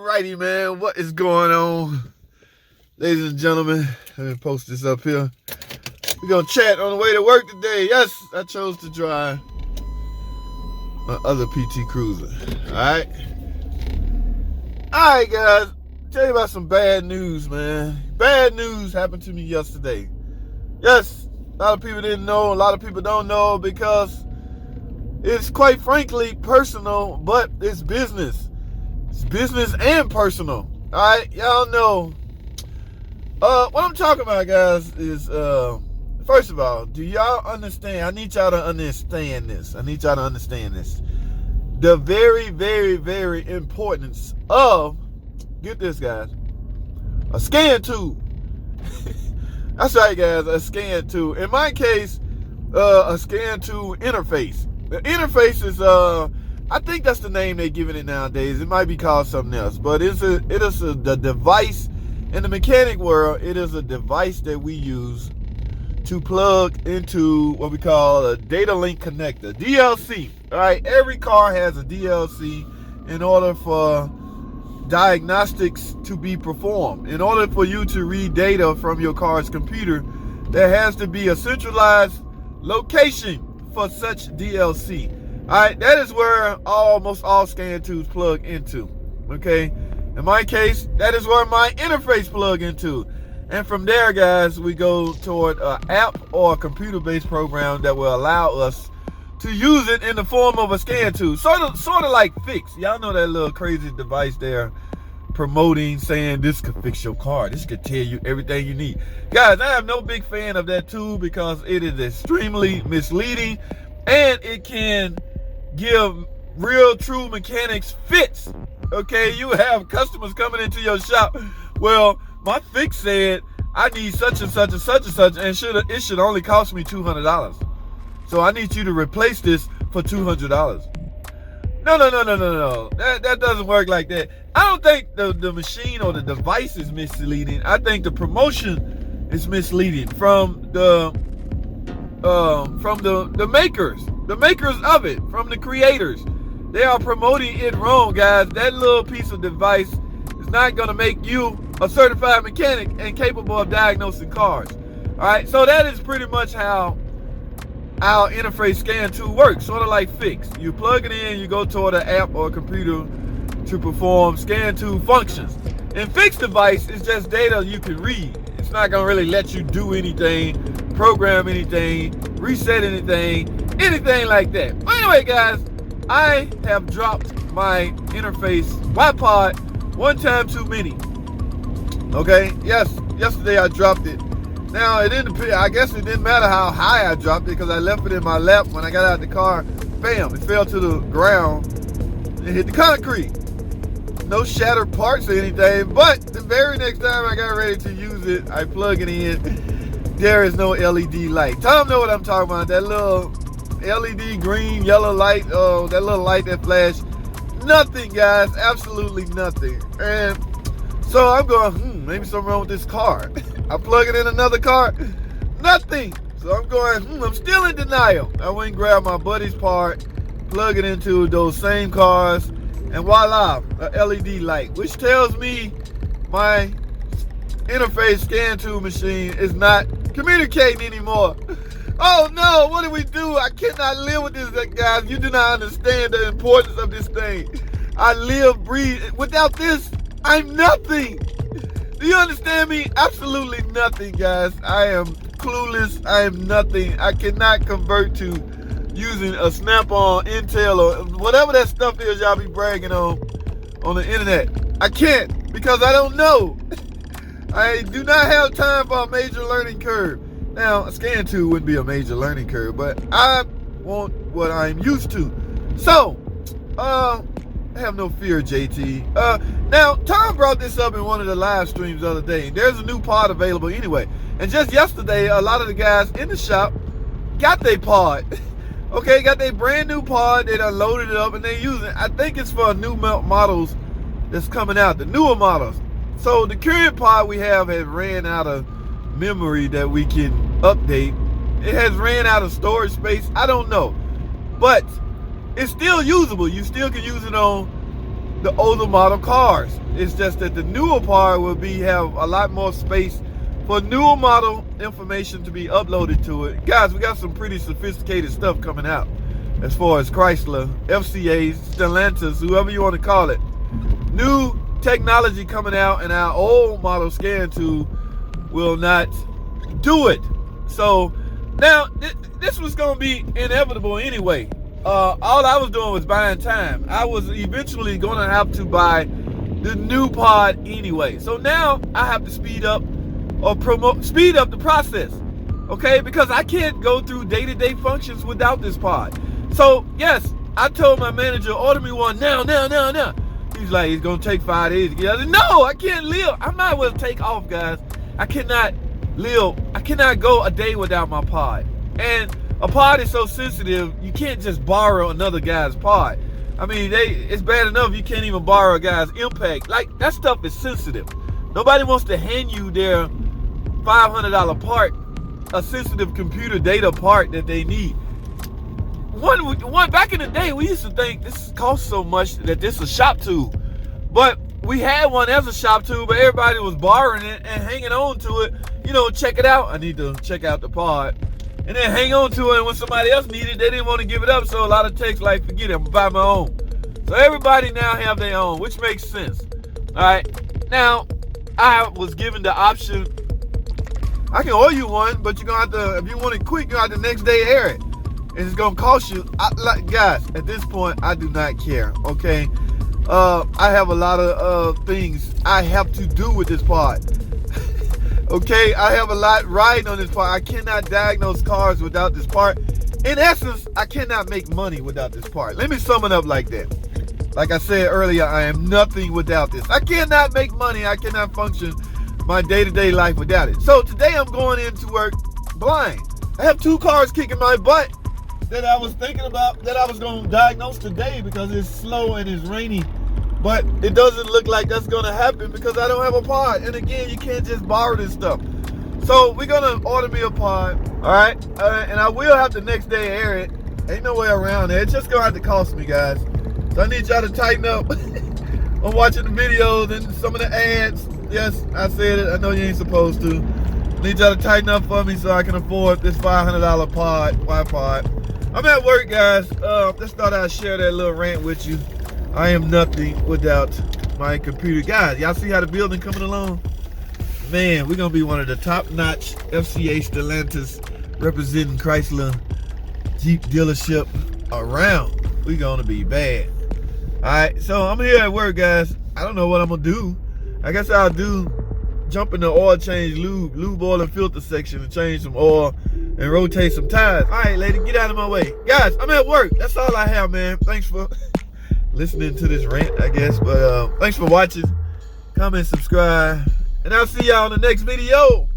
Alrighty, man. What is going on? Ladies and gentlemen, let me post this up here. We're going to chat on the way to work today. Yes, I chose to drive my other PT Cruiser. Alright? Alright, guys. Tell you about some bad news, man. Bad news happened to me yesterday. Yes, a lot of people didn't know. A lot of people don't know because it's quite frankly personal, but it's business. It's business and personal. Alright, y'all know. What I'm talking about, guys, is first of all, do y'all understand? I need y'all to understand this. The very, very, very importance of, get this, guys, a scan tool. That's right, guys, a scan tool. In my case, a scan tool interface. The interface is, I think that's the name they're giving it nowadays. It might be called something else, but the device in the mechanic world. It is a device that we use to plug into what we call a data link connector, DLC. All right, every car has a DLC in order for diagnostics to be performed. In order for you to read data from your car's computer, there has to be a centralized location for such DLC. All right, that is where almost all scan tools plug into. Okay, in my case, that is where my interface plug into. And from there, guys, we go toward an app or a computer-based program that will allow us to use it in the form of a scan tool. Sort of like Fix. Y'all know that little crazy device there promoting, saying this could fix your car. This could tell you everything you need. Guys, I am no big fan of that tool because it is extremely misleading and it can give real true mechanics fits. Okay, you have customers coming into your shop. Well, my Fix said I need such and such and such and such, and it should only cost me $200. So I need you to replace this for $200. No. That doesn't work like that. I don't think the machine or the device is misleading. I think the promotion is misleading from the makers of it, from the creators. They are promoting it wrong, guys. That little piece of device is not going to make you a certified mechanic and capable of diagnosing cars. All right, so that is pretty much how our interface scan tool works, sort of like Fix. You plug it in, you go toward an app or a computer to perform scan tool functions. And Fix device is just data you can read. It's not going to really let you do anything, program anything, reset anything like that. But anyway, guys, I have dropped my interface Y-Pod one time too many. Okay, yes, yesterday I dropped it. Now, I guess it didn't matter how high I dropped it because I left it in my lap. When I got out of the car, bam, it fell to the ground and hit the concrete. No shattered parts or anything, but the very next time I got ready to use it, I plug it in. There is no LED light. Tom know what I'm talking about. That little LED green, yellow light, that little light that flashed. Nothing, guys, absolutely nothing. And so I'm going, maybe something wrong with this car. I plug it in another car, nothing. So I'm going, I'm still in denial. I went and grabbed my buddy's part, plug it into those same cars, and voila, a LED light, which tells me my interface scan tool machine is not communicating anymore. Oh no, what do we do? I cannot live with this, guys. You do not understand the importance of this thing. I live, breathe. Without this, I'm nothing. Do you understand me? Absolutely nothing, guys. I am clueless. I am nothing. I cannot convert to using a Snap-on, Intel, or whatever that stuff is y'all be bragging on the internet. I can't because I don't know. I do not have time for a major learning curve. Now, a scan tool wouldn't be a major learning curve, but I want what I'm used to. So, have no fear, JT. Now, Tom brought this up in one of the live streams the other day. There's a new pod available anyway. And just yesterday, a lot of the guys in the shop got their pod. Okay, got their brand new pod. They done loaded it up and they use it. I think it's for new models that's coming out, the newer models. So the current pod we have has ran out of memory that we can update. It has ran out of storage space. I don't know. But it's still usable. You still can use it on the older model cars. It's just that the newer part will have a lot more space for newer model information to be uploaded to it. Guys, we got some pretty sophisticated stuff coming out as far as Chrysler, FCAs, Stellantis, whoever you want to call it. New technology coming out, and our old model scan tool will not do it. So now this was going to be inevitable anyway. All I was doing was buying time. I was eventually going to have to buy the new pod anyway. So now I have to speed up the process, okay? Because I can't go through day-to-day functions without this pod. So yes, I told my manager, order me one now. He's like, it's gonna take 5 days to get it. No, I can't live. I might as well take off, guys. I cannot go a day without my pod. And a pod is so sensitive, you can't just borrow another guy's pod. I mean, it's bad enough you can't even borrow a guy's impact. Like, that stuff is sensitive. Nobody wants to hand you their $500 part, a sensitive computer data part that they need. One back in the day, we used to think this costs so much that this is a shop tool. But we had one as a shop tool, but everybody was borrowing it and hanging on to it. You know, check it out. I need to check out the pod. And then hang on to it, and when somebody else needed it, they didn't want to give it up. So a lot of techs like, forget it, I'm gonna buy my own. So everybody now have their own, which makes sense. All right. Now, I was given the option. I can order you one, but you're gonna have to, if you want it quick, you're gonna have to next day air it. And it's gonna cost you. Guys, at this point, I do not care. Okay, I have a lot of things I have to do with this pod. Okay, I have a lot riding on this part. I cannot diagnose cars without this part. In essence, I cannot make money without this part. Let me sum it up like that. Like I said earlier, I am nothing without this. I cannot make money. I cannot function my day-to-day life without it. So today I'm going into work blind. I have 2 cars kicking my butt that I was thinking about that I was going to diagnose today because it's slow and it's rainy. But it doesn't look like that's going to happen because I don't have a pod. And again, you can't just borrow this stuff. So we're going to order me a pod. All right. And I will have to next day air it. Ain't no way around it. It's just going to have to cost me, guys. So I need y'all to tighten up on watching the videos and some of the ads. Yes, I said it. I know you ain't supposed to. I need y'all to tighten up for me so I can afford this $500 pod, Y-pod. I'm at work, guys. Just thought I'd share that little rant with you. I am nothing without my computer. Guys, y'all see how the building coming along? Man, we're going to be one of the top-notch FCA Stellantis representing Chrysler Jeep dealership around. We're going to be bad. All right, so I'm here at work, guys. I don't know what I'm going to do. I guess I'll jump in the oil change, lube oil and filter section and change some oil and rotate some tires. All right, lady, get out of my way. Guys, I'm at work. That's all I have, man. Thanks for listening to this rant, I guess. But thanks for watching. Comment, subscribe, and I'll see y'all in the next video.